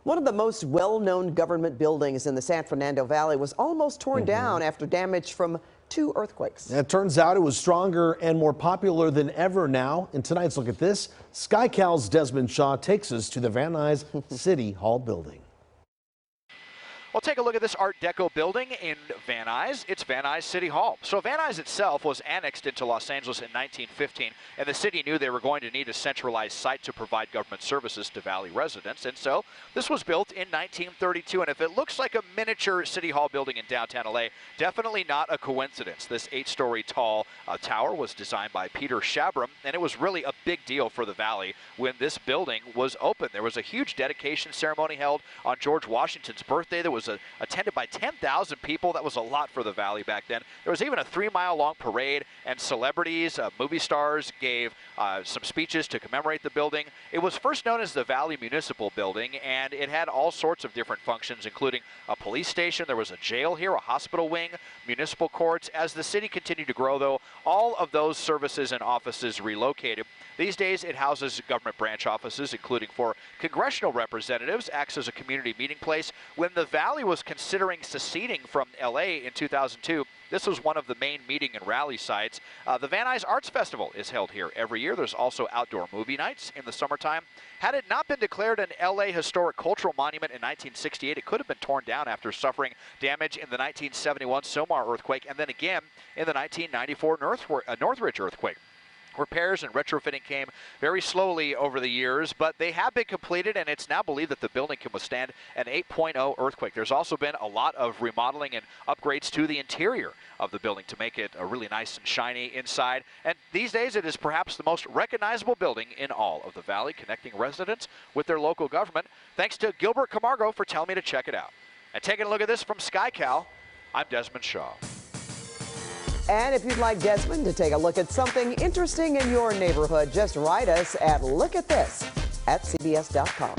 One of the most well-known government buildings in the San Fernando Valley was almost torn down after damage from 2 earthquakes. It turns out it was stronger and more popular than ever now. In tonight's Look at This, SkyCal's Desmond Shaw takes us to the Van Nuys City Hall building. Well, take a look at this Art Deco building in Van Nuys. It's Van Nuys City Hall. So Van Nuys itself was annexed into Los Angeles in 1915, and the city knew they were going to need a centralized site to provide government services to Valley residents. And so this was built in 1932. And if it looks like a miniature City Hall building in downtown LA, definitely not a coincidence. This 8-story tall tower was designed by Peter Shabram, and it was really a big deal for the Valley when this building was open. There was a huge dedication ceremony held on George Washington's birthday that was attended by 10,000 people. That was a lot for the Valley back then. There was even a 3-mile-long parade, and celebrities, movie stars gave some speeches to commemorate the building. It was first known as the Valley Municipal Building, and it had all sorts of different functions, including a police station. There was a jail here, a hospital wing, municipal courts. As the city continued to grow, though, all of those services and offices relocated. These days, it houses government branch offices, including for congressional representatives, acts as a community meeting place. When the Valley was considering seceding from LA in 2002, this was one of the main meeting and rally sites. The Van Nuys Arts Festival is held here every year. There's also outdoor movie nights in the summertime. Had it not been declared an LA Historic Cultural Monument in 1968, it could have been torn down after suffering damage in the 1971 Somar earthquake and then again in the 1994 Northridge earthquake. Repairs and retrofitting came very slowly over the years, but they have been completed, and it's now believed that the building can withstand an 8.0 earthquake. There's also been a lot of remodeling and upgrades to the interior of the building to make it really nice and shiny inside. And these days, it is perhaps the most recognizable building in all of the Valley, connecting residents with their local government. Thanks to Gilbert Camargo for telling me to check it out. And taking a look at this from SkyCal, I'm Desmond Shaw. And if you'd like Desmond to take a look at something interesting in your neighborhood, just write us at lookatthis@cbs.com.